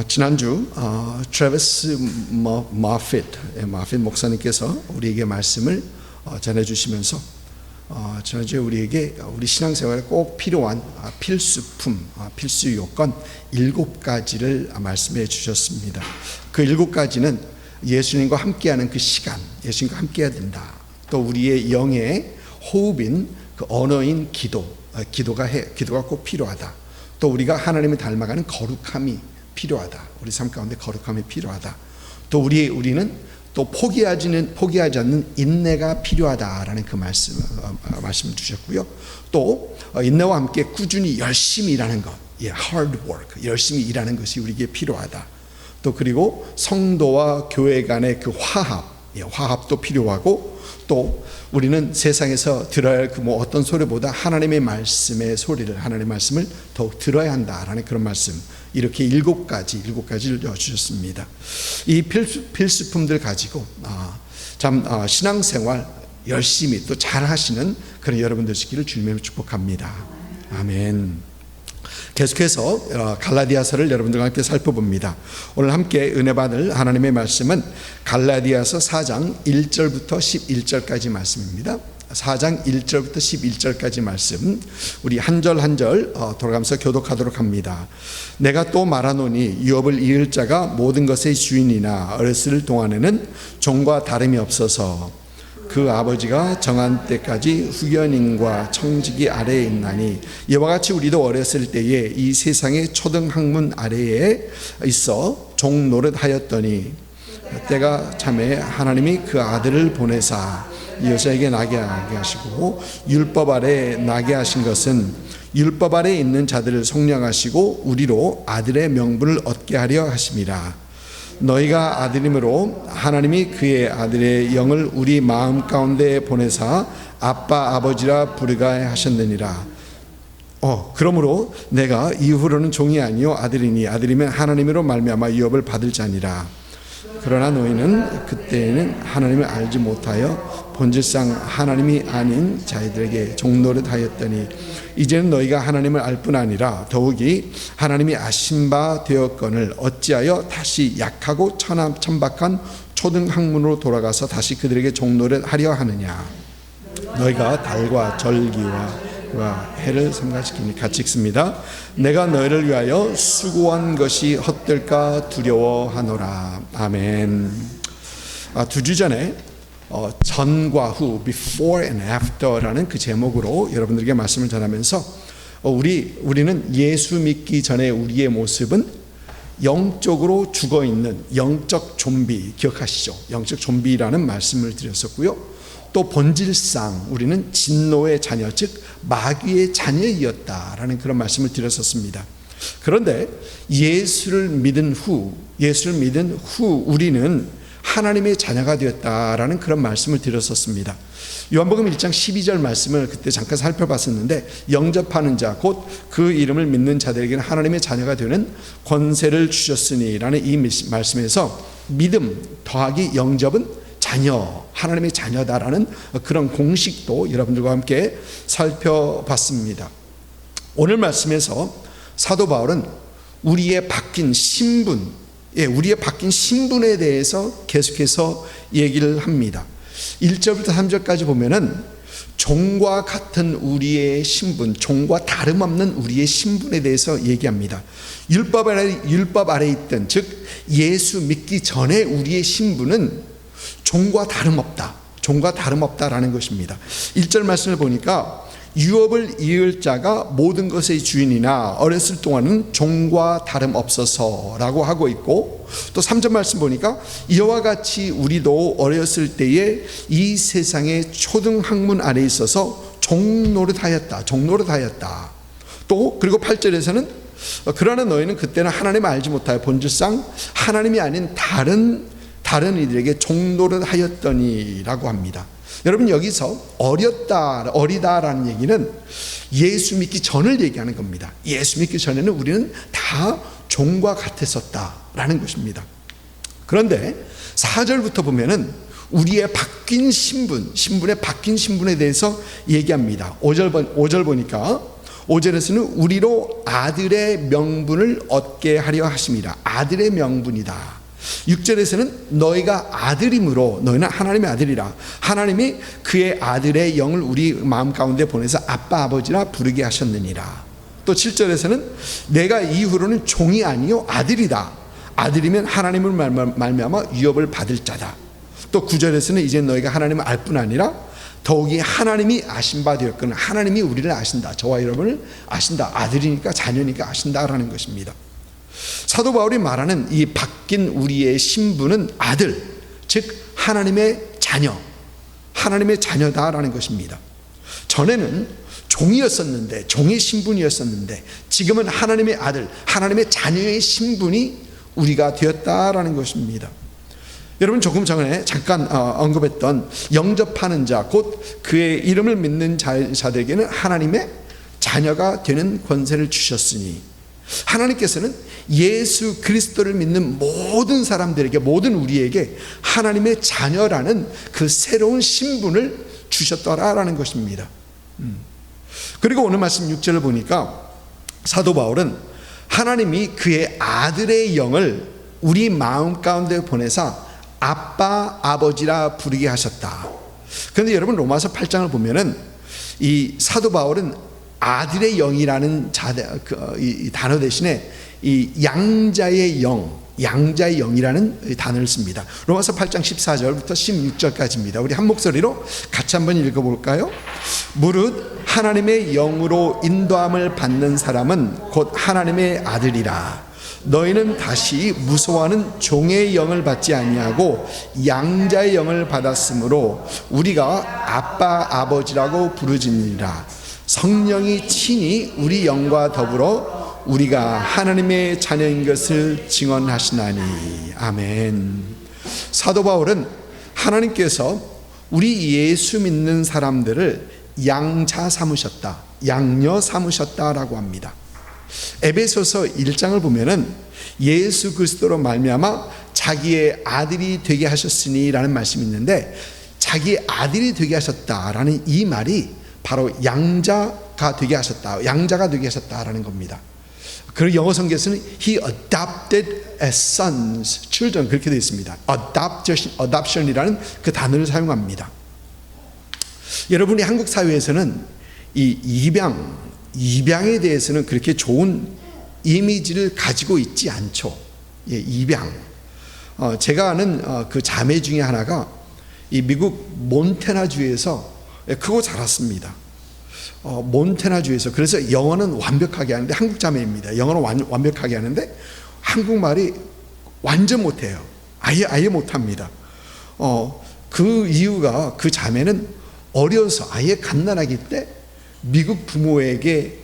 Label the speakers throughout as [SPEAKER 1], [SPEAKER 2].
[SPEAKER 1] 지난주 트래비스 마핏 목사님께서 우리에게 말씀을 전해주시면서 지난주에 우리에게 우리 신앙생활에 꼭 필요한 필수품, 필수 요건 7가지를 말씀해 주셨습니다. 그 7가지는 예수님과 함께하는 그 시간, 예수님과 함께해야 된다. 또 우리의 영의 호흡인 그 언어인 기도가 꼭 필요하다. 또 우리가 하나님을 닮아가는 거룩함이 필요하다. 우리 삶 가운데 거룩함이 필요하다. 또 우리는 또 포기하지 않는 인내가 필요하다라는 그 말씀을 주셨고요. 또 인내와 함께 꾸준히 열심히 일하는 것, hard work, 열심히 일하는 것이 우리에게 필요하다. 또 그리고 성도와 교회 간의 그 화합도 필요하고, 또 우리는 세상에서 들어야 할 그 어떤 소리보다 하나님의 말씀의 소리를, 하나님의 말씀을 더욱 들어야 한다라는 그런 말씀, 이렇게 7가지를 주셨습니다. 이 필수품들 가지고 신앙생활 열심히 또 잘 하시는 그런 여러분들 되시기를 주님으로 축복합니다. 아멘. 계속해서 갈라디아서를 여러분들과 함께 살펴봅니다. 오늘 함께 은혜 받을 하나님의 말씀은 갈라디아서 4장 1절부터 11절까지 말씀입니다. 4장 1절부터 11절까지 말씀, 우리 한 절 한 절 돌아가면서 교독하도록 합니다. 내가 또 말하노니 유업을 이을 자가 모든 것의 주인이나 어렸을 동안에는 종과 다름이 없어서 그 아버지가 정한 때까지 후견인과 청지기 아래에 있나니, 이와 같이 우리도 어렸을 때에 이 세상의 초등학문 아래에 있어 종 노릇하였더니 때가 참에 하나님이 그 아들을 보내사 여자에게 나게 하시고, 율법 아래 나게 하신 것은 율법 아래 있는 자들을 속량하시고 우리로 아들의 명분을 얻게 하려 하심이라. 너희가 아들임으로 하나님이 그의 아들의 영을 우리 마음 가운데 보내사 아빠 아버지라 부르게 하셨느니라. 그러므로 내가 이후로는 종이 아니요 아들이니, 아들이면 하나님으로 말미암아 유업을 받을 자니라. 그러나 너희는 그때에는 하나님을 알지 못하여 본질상 하나님이 아닌 자들에게 종노릇하였더니, 이제는 너희가 하나님을 알 뿐 아니라 더욱이 하나님이 아신 바 되었거늘 어찌하여 다시 약하고 천박한 초등학문으로 돌아가서 다시 그들에게 종노릇하려 하느냐. 너희가 달과 절기와 해를 삼가시키니, 같이 읽습니다. 내가 너희를 위하여 수고한 것이 헛될까 두려워하노라. 아멘. 2주 전에 전과 후, before and after라는 그 제목으로 여러분들에게 말씀을 전하면서 우리는 예수 믿기 전에 우리의 모습은 영적으로 죽어있는 영적 좀비, 기억하시죠? 영적 좀비라는 말씀을 드렸었고요. 또 본질상 우리는 진노의 자녀, 즉 마귀의 자녀이었다라는 그런 말씀을 드렸었습니다. 그런데 예수를 믿은 후 우리는 하나님의 자녀가 되었다라는 그런 말씀을 드렸었습니다. 요한복음 1장 12절 말씀을 그때 잠깐 살펴봤었는데, 영접하는 자 곧 그 이름을 믿는 자들에게는 하나님의 자녀가 되는 권세를 주셨으니라는 이 말씀에서 믿음 더하기 영접은 자녀, 하나님의 자녀다라는 그런 공식도 여러분들과 함께 살펴봤습니다. 오늘 말씀에서 사도 바울은 우리의 바뀐 신분에 대해서 계속해서 얘기를 합니다. 1절부터 3절까지 보면은 종과 같은 우리의 신분, 종과 다름없는 우리의 신분에 대해서 얘기합니다. 율법 아래 있던, 즉 예수 믿기 전에 우리의 신분은 종과 다름없다라는 것입니다. 1절 말씀을 보니까 유업을 이을 자가 모든 것의 주인이나 어렸을 동안은 종과 다름없어서라고 하고 있고, 또 3절 말씀 보니까 이와 같이 우리도 어렸을 때에 이 세상의 초등학문 아래에 있어서 종노릇하였다. 또 그리고 8절에서는 그러나 너희는 그때는 하나님을 알지 못하여 본질상 하나님이 아닌 다른 이들에게 종노릇하였더니라고 합니다. 여러분, 여기서 어리다라는 얘기는 예수 믿기 전을 얘기하는 겁니다. 예수 믿기 전에는 우리는 다 종과 같았었다라는 것입니다. 그런데 4절부터 보면은 우리의 바뀐 신분의 바뀐 신분에 대해서 얘기합니다. 5절 보니까 5절에서는 우리로 아들의 명분을 얻게 하려 하심이라. 아들의 명분이다. 6절에서는 너희가 아들이므로 너희는 하나님의 아들이라. 하나님이 그의 아들의 영을 우리 마음 가운데 보내서 아빠 아버지라 부르게 하셨느니라. 또 7절에서는 내가 이후로는 종이 아니요 아들이다. 아들이면 하나님을 말미암아 위협을 받을 자다. 또 9절에서는 이제 너희가 하나님을 알 뿐 아니라 더욱이 하나님이 아신 바 되었거늘 하나님이 우리를 아신다. 저와 여러분을 아신다. 아들이니까 자녀니까 아신다라는 것입니다. 사도 바울이 말하는 이 바뀐 우리의 신분은 아들, 즉 하나님의 자녀, 하나님의 자녀다라는 것입니다. 전에는 종이었었는데, 종의 신분이었었는데 지금은 하나님의 아들, 하나님의 자녀의 신분이 우리가 되었다라는 것입니다. 여러분 조금 전에 잠깐 언급했던 영접하는 자, 곧 그의 이름을 믿는 자들에게는 하나님의 자녀가 되는 권세를 주셨으니, 하나님께서는 예수 그리스도를 믿는 모든 사람들에게, 모든 우리에게 하나님의 자녀라는 그 새로운 신분을 주셨더라라는 것입니다. 그리고 오늘 말씀 6절을 보니까 사도 바울은 하나님이 그의 아들의 영을 우리 마음 가운데 보내사 아빠 아버지라 부르게 하셨다. 그런데 여러분 로마서 8장을 보면은 이 사도 바울은 아들의 영이라는 이 단어 대신에 이 양자의 영이라는 단어를 씁니다. 로마서 8장 14절부터 16절까지입니다. 우리 한 목소리로 같이 한번 읽어볼까요? 무릇 하나님의 영으로 인도함을 받는 사람은 곧 하나님의 아들이라. 너희는 다시 무서워하는 종의 영을 받지 아니하고 양자의 영을 받았으므로 우리가 아빠 아버지라고 부르짖느니라. 성령이 친히 우리 영과 더불어 우리가 하나님의 자녀인 것을 증언하시나니. 아멘. 사도 바울은 하나님께서 우리 예수 믿는 사람들을 양자 삼으셨다, 양녀 삼으셨다라고 합니다. 에베소서 1장을 보면은 예수 그리스도로 말미암아 자기의 아들이 되게 하셨으니라는 말씀이 있는데, 자기의 아들이 되게 하셨다라는 이 말이 바로 양자가 되게 하셨다, 양자가 되게 하셨다라는 겁니다. 그리고 영어 성경에서는 He adopted as sons, children 그렇게 되어 있습니다. adoption이라는 그 단어를 사용합니다. 여러분이 한국 사회에서는 이 입양에 대해서는 그렇게 좋은 이미지를 가지고 있지 않죠. 예, 입양. 제가 아는 그 자매 중에 하나가 이 미국 몬태나주에서 크고 자랐습니다. 몬태나주에서. 그래서 영어는 완벽하게 하는데, 한국 자매입니다. 영어는 완벽하게 하는데 한국말이 완전 못해요. 아예 못합니다. 그 이유가, 그 자매는 어려서 아예 갓난아기 때 미국 부모에게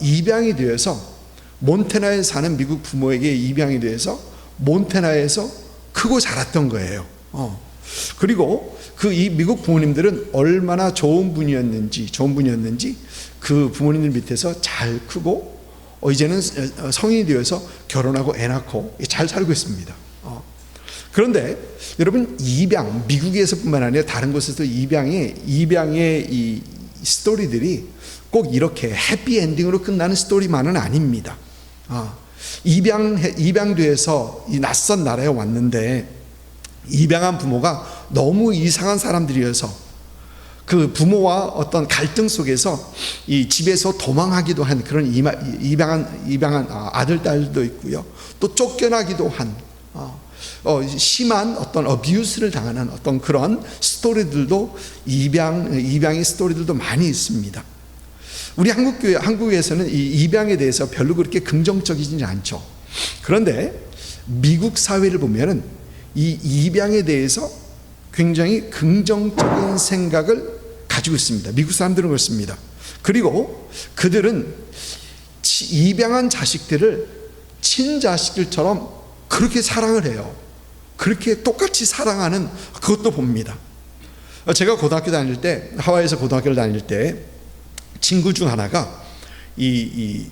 [SPEAKER 1] 입양이 되어서, 몬태나에 사는 미국 부모에게 입양이 되어서 몬태나에서 크고 자랐던 거예요. 그리고 이 미국 부모님들은 얼마나 좋은 분이었는지 그 부모님들 밑에서 잘 크고 이제는 성인이 되어서 결혼하고 애 낳고 잘 살고 있습니다. 그런데 여러분, 입양, 미국에서뿐만 아니라 다른 곳에서도 입양의 이 스토리들이 꼭 이렇게 해피엔딩으로 끝나는 스토리만은 아닙니다. 입양돼서 이 낯선 나라에 왔는데 입양한 부모가 너무 이상한 사람들이어서 그 부모와 어떤 갈등 속에서 이 집에서 도망하기도 한 그런 입양한 아들, 딸도 있고요. 또 쫓겨나기도 한 심한 어떤 어뷰스를 당하는 어떤 그런 스토리들도, 입양의 스토리들도 많이 있습니다. 우리 한국에서는 이 입양에 대해서 별로 그렇게 긍정적이지 않죠. 그런데 미국 사회를 보면은 이 입양에 대해서 굉장히 긍정적인 생각을 가지고 있습니다. 미국 사람들은 그렇습니다. 그리고 그들은 입양한 자식들을 친자식들처럼 그렇게 사랑을 해요. 그렇게 똑같이 사랑하는 그것도 봅니다. 제가 고등학교 다닐 때, 하와이에서 고등학교를 다닐 때 친구 중 하나가 이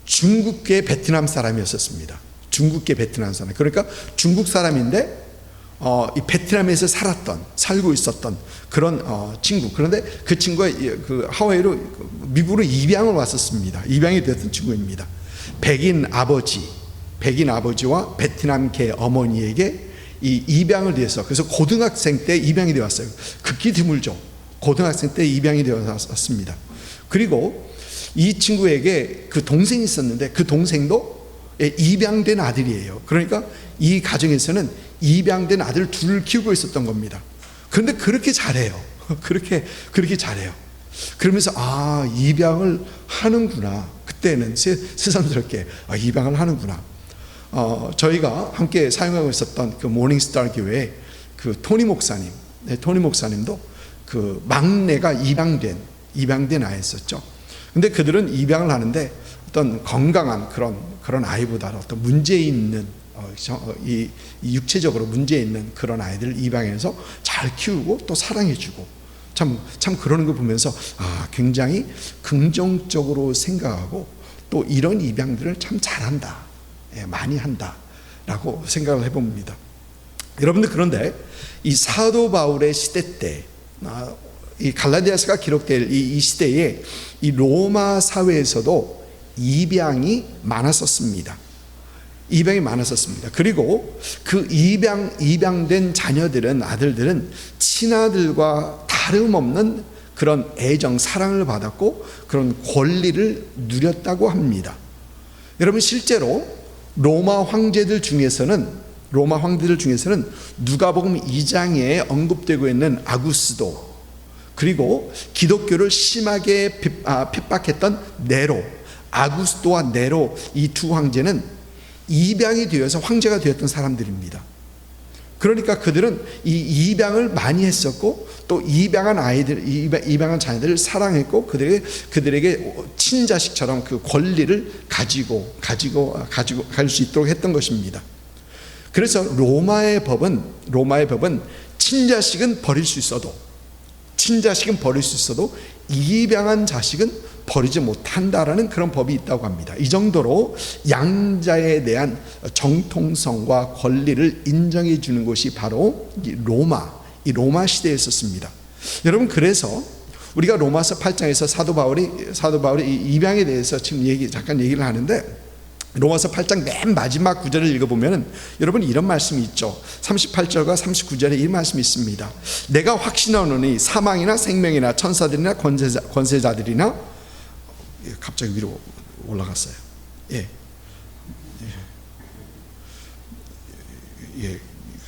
[SPEAKER 1] 중국계 베트남 사람이었었습니다. 중국계 베트남 사람. 그러니까 중국 사람인데 이 베트남에서 살고 있었던 그런 친구. 그런데 그 친구가 그 하와이로 미국으로 입양을 왔었습니다. 입양이 됐던 친구입니다. 백인 아버지와 베트남계 어머니에게 이 입양을 돼서, 그래서 고등학생 때 입양이 되어 왔어요. 극히 드물죠. 고등학생 때 입양이 되어 왔습니다. 그리고 이 친구에게 그 동생이 있었는데 그 동생도 입양된 아들이에요. 그러니까 이 가정에서는 입양된 아들 둘을 키우고 있었던 겁니다. 그런데 그렇게 잘해요. 그렇게 잘해요. 그러면서 입양을 하는구나. 그때는 새삼스럽게 입양을 하는구나. 저희가 함께 사용하고 있었던 그 모닝스타 교회 그 토니 목사님도 그 막내가 입양된 아이였었죠. 근데 그들은 입양을 하는데 어떤 건강한 그런 아이보다 어떤 문제 있는 이 육체적으로 문제 있는 그런 아이들을 입양해서 잘 키우고 또 사랑해주고 참 그러는 거 보면서 굉장히 긍정적으로 생각하고 또 이런 입양들을 참 잘한다, 많이 한다라고 생각을 해봅니다. 여러분들, 그런데 이 사도 바울의 시대 때, 이 갈라디아서가 기록될 이 시대에 이 로마 사회에서도 입양이 많았었습니다. 그리고 그 입양된 자녀들은, 아들들은 친아들과 다름없는 그런 애정, 사랑을 받았고 그런 권리를 누렸다고 합니다. 여러분, 실제로 로마 황제들 중에서는 누가복음 2장에 언급되고 있는 아구스도, 그리고 기독교를 심하게 핍박했던 네로, 아구스도와 네로, 이 두 황제는 입양이 되어서 황제가 되었던 사람들입니다. 그러니까 그들은 이 입양을 많이 했었고 또 입양한 자녀들을 사랑했고 그들에게 친자식처럼 그 권리를 가지고 갈 수 있도록 했던 것입니다. 그래서 로마의 법은 친자식은 버릴 수 있어도 입양한 자식은 버리지 못한다라는 그런 법이 있다고 합니다. 이 정도로 양자에 대한 정통성과 권리를 인정해 주는 곳이 바로 이 로마 시대에 있었습니다. 여러분, 그래서 우리가 로마서 8장에서 사도 바울이 이 입양에 대해서 지금 잠깐 얘기를 하는데, 로마서 8장 맨 마지막 구절을 읽어보면 여러분 이런 말씀이 있죠. 38절과 39절에 이 말씀이 있습니다. 내가 확신하노니 사망이나 생명이나 천사들이나 권세자들이나, 갑자기 위로 올라갔어요.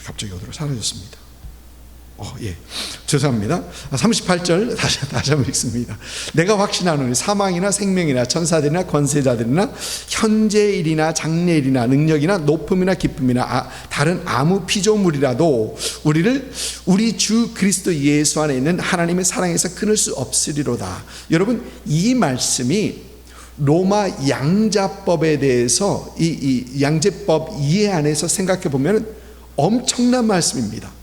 [SPEAKER 1] 갑자기 어디로 사라졌습니다. 죄송합니다. 38절 다시 한번 읽습니다. 내가 확신하노니 사망이나 생명이나 천사들이나 권세자들이나 현재일이나 장래일이나 능력이나 높음이나 기쁨이나 다른 아무 피조물이라도 우리를 우리 주 그리스도 예수 안에 있는 하나님의 사랑에서 끊을 수 없으리로다. 여러분, 이 말씀이 로마 양자법에 대해서 이 양제법 이해 안에서 생각해 보면 엄청난 말씀입니다.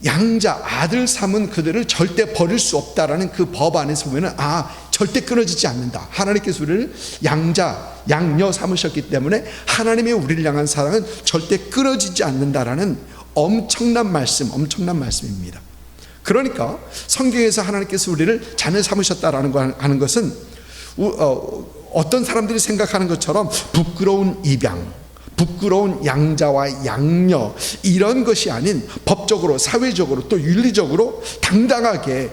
[SPEAKER 1] 양자, 아들 삼은 그들을 절대 버릴 수 없다라는 그 법 안에서 보면 절대 끊어지지 않는다. 하나님께서 우리를 양자, 양녀 삼으셨기 때문에 하나님의 우리를 향한 사랑은 절대 끊어지지 않는다라는 엄청난 말씀입니다. 그러니까 성경에서 하나님께서 우리를 자녀 삼으셨다라는 거 하는 것은 어떤 사람들이 생각하는 것처럼 부끄러운 입양, 부끄러운 양자와 양녀, 이런 것이 아닌 법적으로, 사회적으로, 또 윤리적으로 당당하게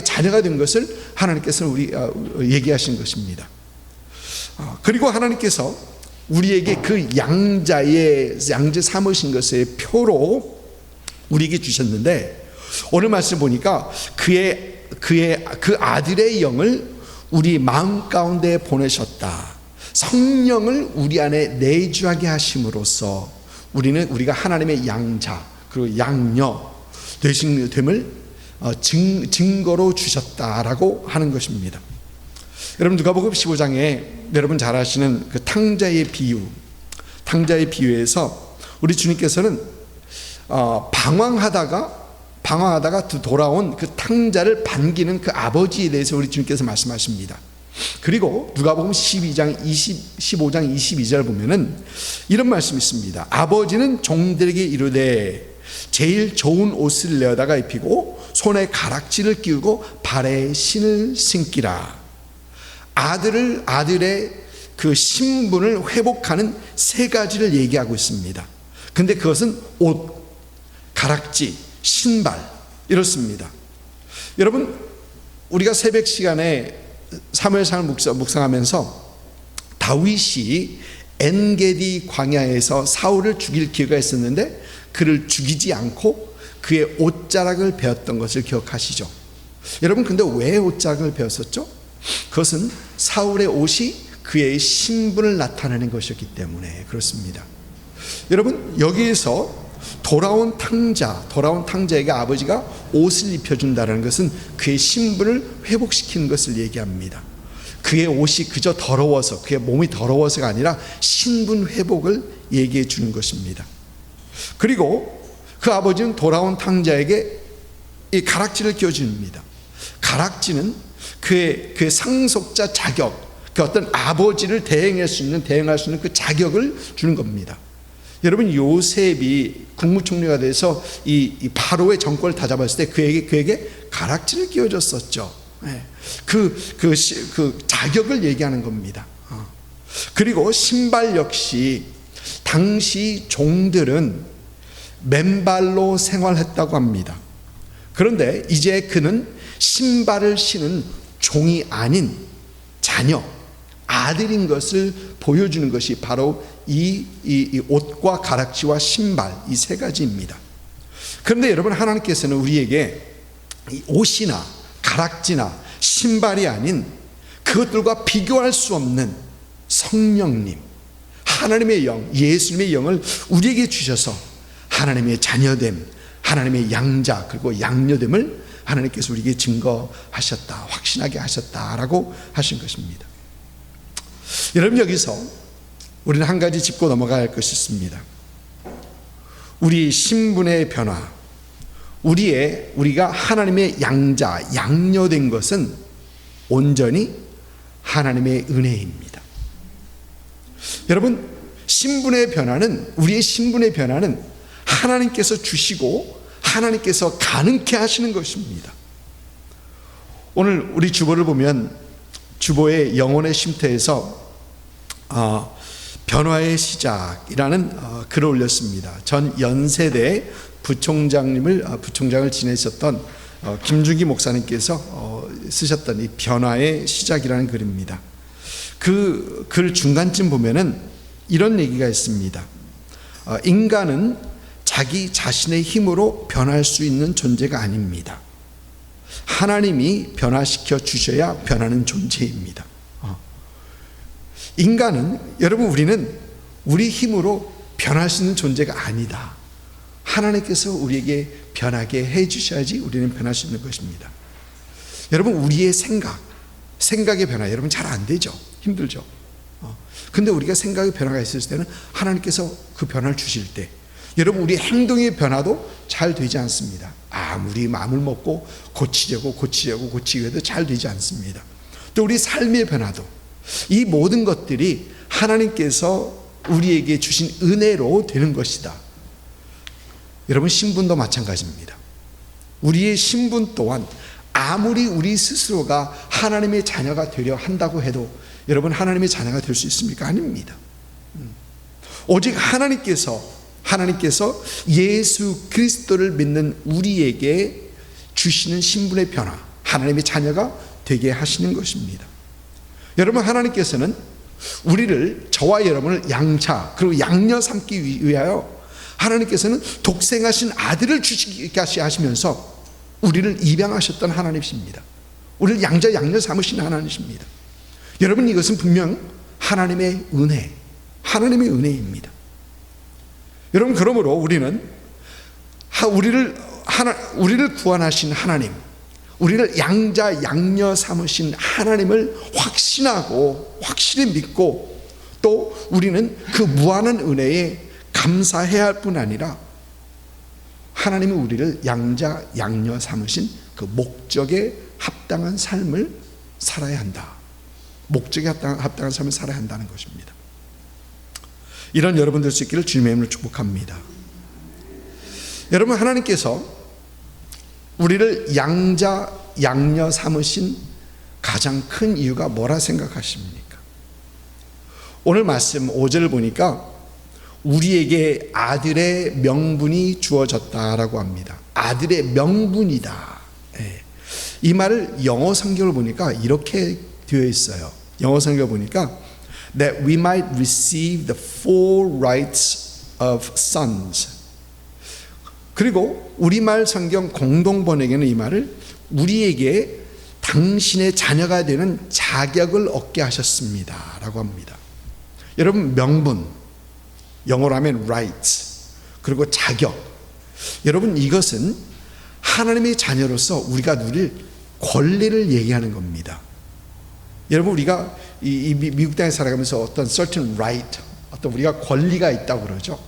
[SPEAKER 1] 자녀가 된 것을 하나님께서는 얘기하신 것입니다. 그리고 하나님께서 우리에게 그 양제 삼으신 것의 표로 우리에게 주셨는데, 오늘 말씀 보니까 그 아들의 영을 우리 마음 가운데 보내셨다. 성령을 우리 안에 내주하게 하심으로써 우리가 하나님의 양자 그리고 양녀 됨을 증거로 주셨다라고 하는 것입니다. 여러분, 누가복음 15장에 여러분 잘 아시는 그 탕자의 비유에서 우리 주님께서는 방황하다가 돌아온 그 탕자를 반기는 그 아버지에 대해서 우리 주님께서 말씀하십니다. 그리고 누가복음 15장 22절 보면은 이런 말씀이 있습니다. 아버지는 종들에게 이르되 제일 좋은 옷을 내어다가 입히고 손에 가락지를 끼우고 발에 신을 신기라. 아들의 그 신분을 회복하는 세 가지를 얘기하고 있습니다. 근데 그것은 옷, 가락지, 신발 이렇습니다. 여러분, 우리가 새벽 시간에 사무엘상을 묵상하면서 다윗이 엔게디 광야에서 사울을 죽일 기회가 있었는데 그를 죽이지 않고 그의 옷자락을 베었던 것을 기억하시죠? 여러분, 근데 왜 옷자락을 베었었죠? 그것은 사울의 옷이 그의 신분을 나타내는 것이었기 때문에 그렇습니다. 여러분, 여기에서 돌아온 탕자에게 아버지가 옷을 입혀준다는 것은 그의 신분을 회복시키는 것을 얘기합니다. 그의 옷이 그저 더러워서, 그의 몸이 더러워서가 아니라 신분 회복을 얘기해 주는 것입니다. 그리고 그 아버지는 돌아온 탕자에게 이 가락지를 끼워줍니다. 가락지는 그의 상속자 자격, 그 어떤 아버지를 대행할 수 있는 그 자격을 주는 겁니다. 여러분, 요셉이 국무총리가 돼서 이 바로의 정권을 다잡았을 때 그에게 가락지를 끼워줬었죠. 그 자격을 얘기하는 겁니다. 그리고 신발 역시 당시 종들은 맨발로 생활했다고 합니다. 그런데 이제 그는 신발을 신은 종이 아닌 자녀, 아들인 것을 보여주는 것이 바로 이 옷과 가락지와 신발, 이 세 가지입니다. 그런데 여러분, 하나님께서는 우리에게 이 옷이나 가락지나 신발이 아닌 그것들과 비교할 수 없는 성령님, 하나님의 영, 예수님의 영을 우리에게 주셔서 하나님의 자녀됨, 하나님의 양자 그리고 양녀됨을 하나님께서 우리에게 증거하셨다, 확신하게 하셨다라고 하신 것입니다. 여러분, 여기서 우리는 한 가지 짚고 넘어가야 할 것이 있습니다. 우리 신분의 변화, 우리가 하나님의 양자, 양녀된 것은 온전히 하나님의 은혜입니다. 여러분, 우리의 신분의 변화는 하나님께서 주시고 하나님께서 가능케 하시는 것입니다. 오늘 우리 주보를 보면 주보의 영혼의 쉼터에서 변화의 시작이라는 글을 올렸습니다. 전 연세대 부총장을 지내셨던 김준기 목사님께서 쓰셨던 이 변화의 시작이라는 글입니다. 그 글 중간쯤 보면은 이런 얘기가 있습니다. 인간은 자기 자신의 힘으로 변할 수 있는 존재가 아닙니다. 하나님이 변화시켜 주셔야 변하는 존재입니다. 인간은, 여러분, 우리는 우리 힘으로 변할 수 있는 존재가 아니다. 하나님께서 우리에게 변하게 해 주셔야지 우리는 변할 수 있는 것입니다. 여러분, 우리의 생각의 변화, 여러분 잘 안 되죠. 힘들죠. 근데 우리가 생각의 변화가 있을 때는 하나님께서 그 변화를 주실 때, 여러분, 우리 행동의 변화도 잘 되지 않습니다. 아무리 마음을 먹고 고치려고 해도 잘 되지 않습니다. 또 우리 삶의 변화도, 이 모든 것들이 하나님께서 우리에게 주신 은혜로 되는 것이다. 여러분, 신분도 마찬가지입니다. 우리의 신분 또한 아무리 우리 스스로가 하나님의 자녀가 되려 한다고 해도 여러분, 하나님의 자녀가 될 수 있습니까? 아닙니다. 오직 하나님께서 예수 그리스도를 믿는 우리에게 주시는 신분의 변화, 하나님의 자녀가 되게 하시는 것입니다. 여러분, 하나님께서는 우리를, 저와 여러분을 양자 그리고 양녀 삼기 위하여 하나님께서는 독생하신 아들을 주시게 하시면서 우리를 입양하셨던 하나님이십니다. 우리를 양자 양녀 삼으신 하나님이십니다. 여러분, 이것은 분명 하나님의 은혜입니다. 여러분, 그러므로 우리를 구원하신 하나님, 우리를 양자 양녀 삼으신 하나님을 확실히 믿고, 또 우리는 그 무한한 은혜에 감사해야 할 뿐 아니라 하나님이 우리를 양자 양녀 삼으신 그 목적에 합당한 삶을 살아야 한다. 목적에 합당한 삶을 살아야 한다는 것입니다. 이런 여러분 될 수 있기를 주님의 이름으로 축복합니다. 여러분, 하나님께서 우리를 양녀 삼으신 가장 큰 이유가 뭐라 생각하십니까? 오늘 말씀 5절을 보니까 우리에게 아들의 명분이 주어졌다라고 합니다. 아들의 명분이다. 이 말을 영어 성경을 보니까 이렇게 되어 있어요. 영어 성경을 보니까 that we might receive the full rights of sons. 그리고 우리말 성경 공동 번역에는 이 말을 우리에게 당신의 자녀가 되는 자격을 얻게 하셨습니다 라고 합니다. 여러분, 명분, 영어로 하면 rights, 그리고 자격, 여러분, 이것은 하나님의 자녀로서 우리가 누릴 권리를 얘기하는 겁니다. 여러분, 우리가 이 미국 땅에 살아가면서 어떤 certain right, 어떤 우리가 권리가 있다고 그러죠.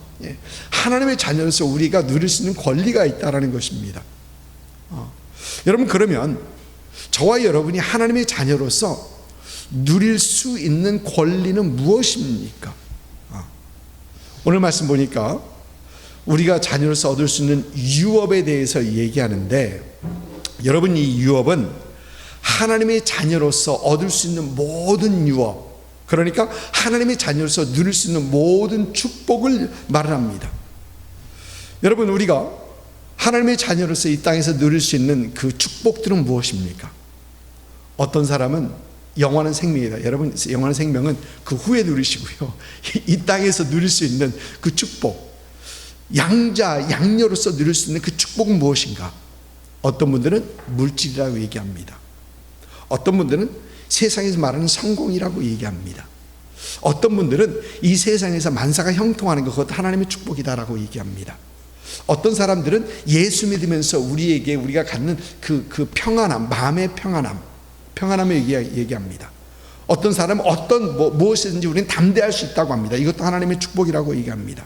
[SPEAKER 1] 하나님의 자녀로서 우리가 누릴 수 있는 권리가 있다라는 것입니다. 여러분, 그러면 저와 여러분이 하나님의 자녀로서 누릴 수 있는 권리는 무엇입니까? 오늘 말씀 보니까 우리가 자녀로서 얻을 수 있는 유업에 대해서 얘기하는데, 여러분, 이 유업은 하나님의 자녀로서 얻을 수 있는 모든 유업, 그러니까 하나님의 자녀로서 누릴 수 있는 모든 축복을 말합니다. 여러분, 우리가 하나님의 자녀로서 이 땅에서 누릴 수 있는 그 축복들은 무엇입니까? 어떤 사람은 영원한 생명이다. 여러분, 영원한 생명은 그 후에 누리시고요, 이 땅에서 누릴 수 있는 그 축복, 양녀로서 누릴 수 있는 그 축복은 무엇인가? 어떤 분들은 물질이라고 얘기합니다. 어떤 분들은 세상에서 말하는 성공이라고 얘기합니다. 어떤 분들은 이 세상에서 만사가 형통하는 것, 그것도 하나님의 축복이다라고 얘기합니다. 어떤 사람들은 예수 믿으면서 우리가 갖는 그 평안함, 마음의 평안함을 얘기합니다. 어떤 사람은 무엇이든지 우리는 담대할 수 있다고 합니다. 이것도 하나님의 축복이라고 얘기합니다.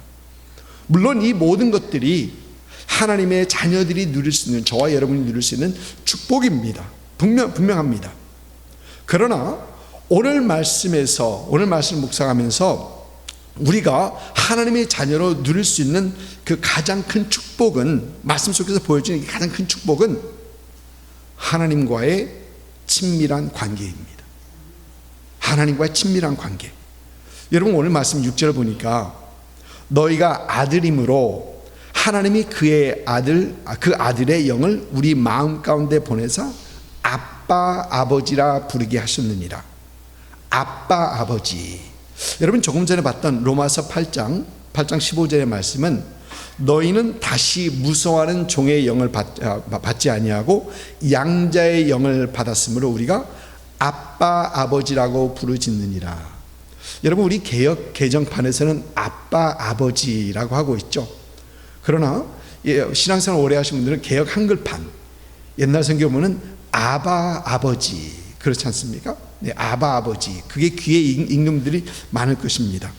[SPEAKER 1] 물론 이 모든 것들이 하나님의 자녀들이 누릴 수 있는, 저와 여러분이 누릴 수 있는 축복입니다. 분명합니다. 그러나 오늘 말씀을 묵상하면서 우리가 하나님의 자녀로 누릴 수 있는 그 가장 큰 축복은, 말씀 속에서 보여주는 가장 큰 축복은 하나님과의 친밀한 관계입니다. 하나님과의 친밀한 관계. 여러분, 오늘 말씀 6절 보니까 너희가 아들임으로 하나님이 그 아들의 영을 우리 마음 가운데 보내사 아빠 아버지라 부르게 하셨느니라. 아빠 아버지. 여러분, 조금 전에 봤던 로마서 8장 15절의 말씀은 너희는 다시 무서워하는 종의 영을 받지 아니하고 양자의 영을 받았으므로 우리가 아빠 아버지라고 부르짖느니라. 여러분, 우리 개역 개정판에서는 아빠 아버지라고 하고 있죠. 그러나 신앙생활 오래 하신 분들은 개역 한글판, 옛날 성경 보면 아바 아버지, 그렇지 않습니까? 네, 아바 아버지. 그게 귀에 익는 분들이 많을 것입니다.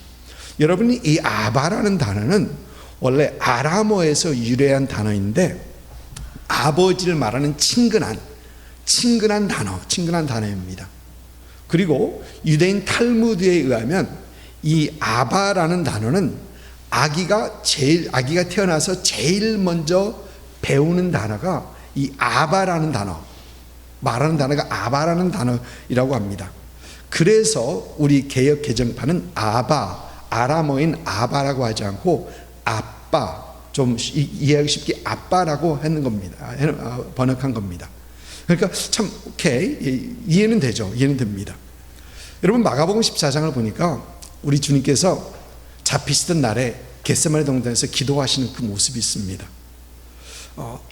[SPEAKER 1] 여러분이 이 아바라는 단어는 원래 아람어에서 유래한 단어인데, 아버지를 말하는 친근한 단어입니다. 그리고 유대인 탈무드에 의하면 이 아바라는 단어는 아기가 태어나서 제일 먼저 배우는 단어가 이 아바라는 단어, 말하는 단어가 아바라는 단어이라고 합니다. 그래서 우리 개역 개정판은 아람어인 아바라고 하지 않고 아빠, 좀 이해하기 쉽게 아빠라고 하는 겁니다. 번역한 겁니다. 그러니까 참 이해는 되죠. 이해는 됩니다. 여러분, 마가복음 14장을 보니까 우리 주님께서 잡히시던 날에 겟세마네 동산에서 기도하시는 그 모습이 있습니다.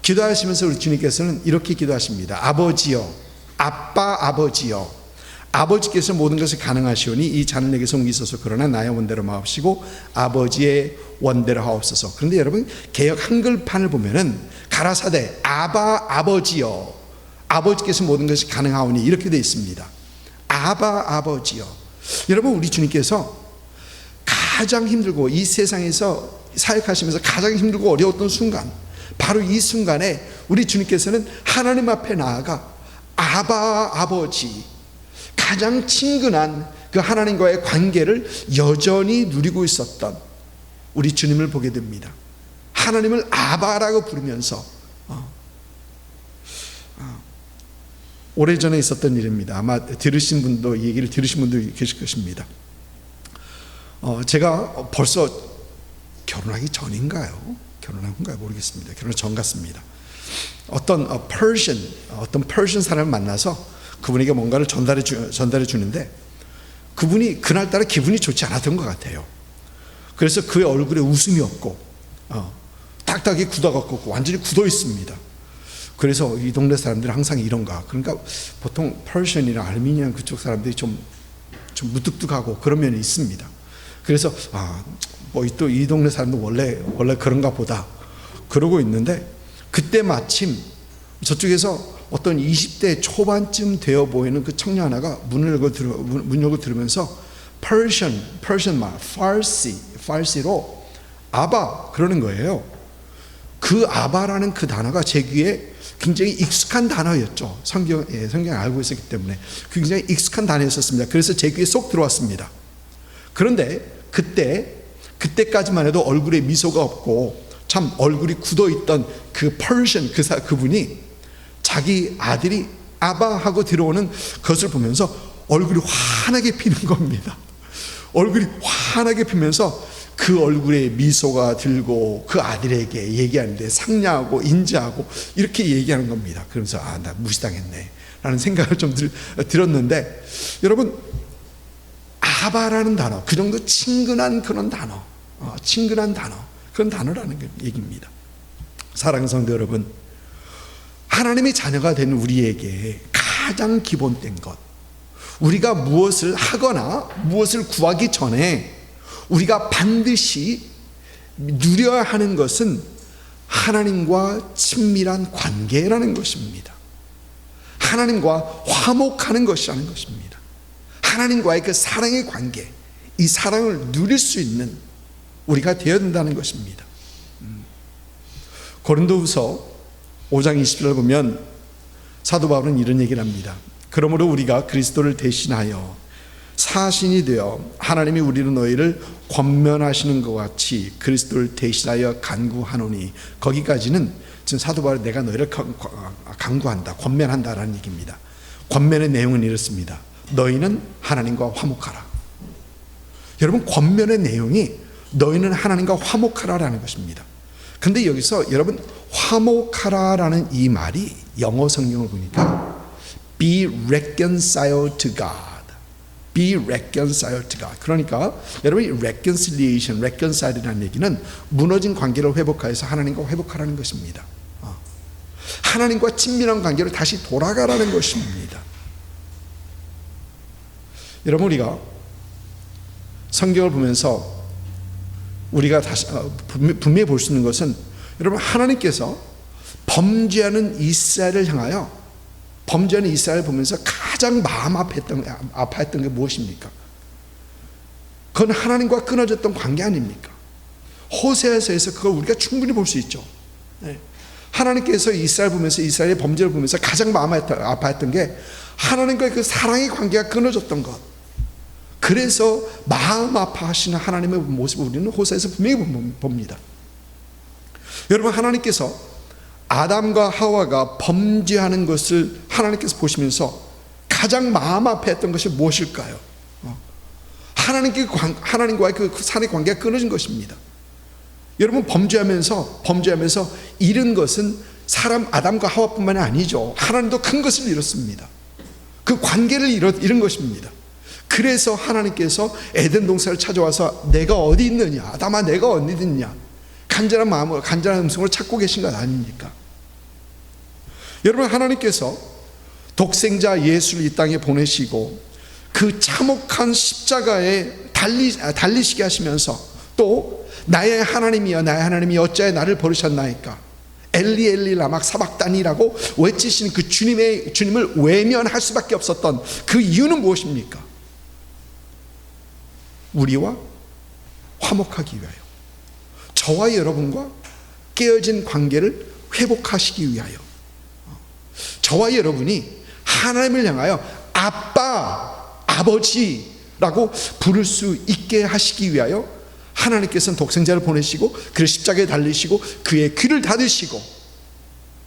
[SPEAKER 1] 기도하시면서 우리 주님께서는 이렇게 기도하십니다. 아버지여, 아빠 아버지여, 아버지께서 모든 것을 가능하시오니 이 잔을 내게서 옮기소서. 그러나 나의 원대로 마옵시고 아버지의 원대로 하옵소서. 그런데 여러분, 개역 한글판을 보면은 가라사대 아바 아버지여, 아버지께서 모든 것이 가능하오니 이렇게 되어 있습니다. 아바 아버지여. 여러분, 우리 주님께서 가장 힘들고 이 세상에서 사역하시면서 가장 힘들고 어려웠던 순간, 바로 이 순간에 우리 주님께서는 하나님 앞에 나아가 아바 아버지, 가장 친근한 그 하나님과의 관계를 여전히 누리고 있었던 우리 주님을 보게 됩니다. 하나님을 아바라고 부르면서 오래전에 있었던 일입니다. 아마 들으신 분도, 이 얘기를 들으신 분도 계실 것입니다. 제가 벌써 결혼하기 전인가요? 결혼한 건가요? 모르겠습니다. 결혼 전 같습니다. 어떤 퍼시안 사람을 만나서 그분에게 뭔가를 전달해 주는데 그분이 그날따라 기분이 좋지 않았던 것 같아요. 그래서 그의 얼굴에 웃음이 없고 딱딱이 굳어갖고 완전히 굳어 있습니다. 그래서 이 동네 사람들은 항상 이런가. 그러니까 보통 퍼시안이나 아르미니안 그쪽 사람들이 좀 무뚝뚝하고 그런 면이 있습니다. 그래서 또 이 동네 사람도 원래 그런가 보다 그러고 있는데, 그때 마침 저쪽에서 어떤 20대 초반쯤 되어 보이는 그 청년 하나가 문 열고 들으면서 퍼시안 말, 파르시로 아바 그러는 거예요. 그 아바라는 그 단어가 제 귀에 굉장히 익숙한 단어였죠. 성경에 알고 있었기 때문에 굉장히 익숙한 단어였었습니다. 그래서 제 귀에 쏙 들어왔습니다. 그런데 그때까지만 해도 얼굴에 미소가 없고 참 얼굴이 굳어있던 그 퍼시안 그분이 자기 아들이 아바하고 들어오는 것을 보면서 얼굴이 환하게 피는 겁니다. 얼굴이 환하게 피면서 그 얼굴에 미소가 들고 그 아들에게 얘기하는데 상냥하고 인자하고 이렇게 얘기하는 겁니다. 그러면서 나 무시당했네 라는 생각을 좀 들었는데, 여러분, 아바라는 단어, 그 정도 친근한 그런 단어, 그런 단어라는 얘기입니다. 사랑하는 성도 여러분, 하나님의 자녀가 된 우리에게 가장 기본된 것, 우리가 무엇을 하거나 무엇을 구하기 전에 우리가 반드시 누려야 하는 것은 하나님과 친밀한 관계라는 것입니다. 하나님과 화목하는 것이라는 것입니다. 하나님과의 그 사랑의 관계, 이 사랑을 누릴 수 있는 우리가 되어야 된다는 것입니다. 고린도후서 5장 20절을 보면 사도 바울은 이런 얘기를 합니다. 그러므로 우리가 그리스도를 대신하여 사신이 되어 하나님이 우리로 너희를 권면하시는 것 같이 그리스도를 대신하여 간구하노니, 거기까지는 지금 사도 바울이 내가 너희를 간구한다, 권면한다라는 얘기입니다. 권면의 내용은 이렇습니다. 너희는 하나님과 화목하라. 여러분, 권면의 내용이 너희는 하나님과 화목하라라는 것입니다. 근데 여기서 여러분, 화목하라라는 이 말이 영어 성경을 보니까 be reconciled to God, be reconciled to God. 그러니까 여러분, reconcile이라는 얘기는 무너진 관계를 회복하여서 하나님과 회복하라는 것입니다. 하나님과 친밀한 관계를 다시 돌아가라는 것입니다. 여러분, 우리가 성경을 보면서 우리가 다시 분명히 볼 수 있는 것은, 여러분, 하나님께서 범죄하는 이스라엘을 향하여, 범죄하는 이스라엘을 보면서 가장 마음 아파했던 게 무엇입니까? 그건 하나님과 끊어졌던 관계 아닙니까? 호세아서에서 그걸 우리가 충분히 볼 수 있죠. 하나님께서 이스라엘 보면서, 이스라엘의 범죄를 보면서 가장 마음 아파했던 게 하나님과의 그 사랑의 관계가 끊어졌던 것. 그래서 마음 아파하시는 하나님의 모습을 우리는 호세아에서 분명히 봅니다. 여러분, 하나님께서 아담과 하와가 범죄하는 것을 하나님께서 보시면서 가장 마음 아파했던 것이 무엇일까요? 하나님과의 그 사랑의 관계가 끊어진 것입니다. 여러분, 범죄하면서 잃은 것은 사람 아담과 하와뿐만이 아니죠. 하나님도 큰 것을 잃었습니다. 그 관계를 잃은 것입니다. 그래서 하나님께서 에덴 동산을 찾아와서 내가 어디 있느냐, 아담아 내가 어디 있느냐, 간절한 마음으로, 간절한 음성으로 찾고 계신 것 아닙니까? 여러분, 하나님께서 독생자 예수를 이 땅에 보내시고 그 참혹한 십자가에 달리시게 하시면서 또 나의 하나님이여 나의 하나님이 어찌하여 나를 버리셨나이까, 엘리 엘리 라막 사박다니라고 외치시는 그 주님을 외면할 수밖에 없었던 그 이유는 무엇입니까? 우리와 화목하기 위하여, 저와 여러분과 깨어진 관계를 회복하시기 위하여, 저와 여러분이 하나님을 향하여 아빠, 아버지라고 부를 수 있게 하시기 위하여 하나님께서는 독생자를 보내시고 그를 십자가에 달리시고 그의 귀를 닫으시고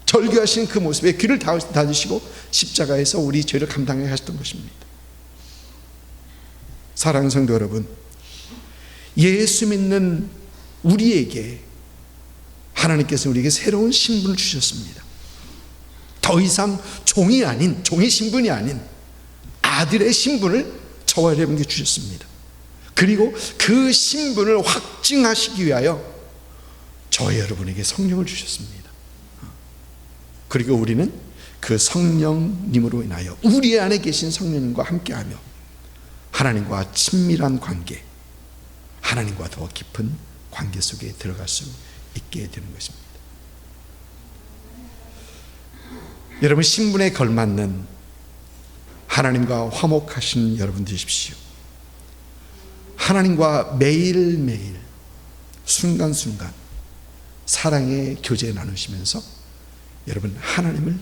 [SPEAKER 1] 절규하신 그 모습에 귀를 닫으시고 십자가에서 우리 죄를 감당하게 하셨던 것입니다. 사랑하는 성도 여러분, 예수 믿는 우리에게 하나님께서 우리에게 새로운 신분을 주셨습니다. 더 이상 종이 아닌, 종의 신분이 아닌 아들의 신분을 저와 여러분께 주셨습니다. 그리고 그 신분을 확증하시기 위하여 저와 여러분에게 성령을 주셨습니다. 그리고 우리는 그 성령님으로 인하여 우리 안에 계신 성령님과 함께하며 하나님과 친밀한 관계, 하나님과 더 깊은 관계 속에 들어갈 수 있게 되는 것입니다. 여러분, 신분에 걸맞는 하나님과 화목하신 여러분 되십시오. 하나님과 매일매일 순간순간 사랑의 교제 나누시면서 여러분 하나님을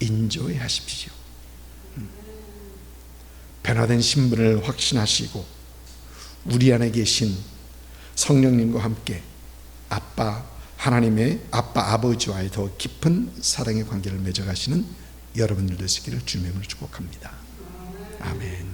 [SPEAKER 1] 인조해 하십시오. 변화된 신분을 확신하시고 우리 안에 계신 성령님과 함께 하나님의 아버지와의 더 깊은 사랑의 관계를 맺어가시는 여러분들 되시기를 주님으로 축복합니다. 아멘.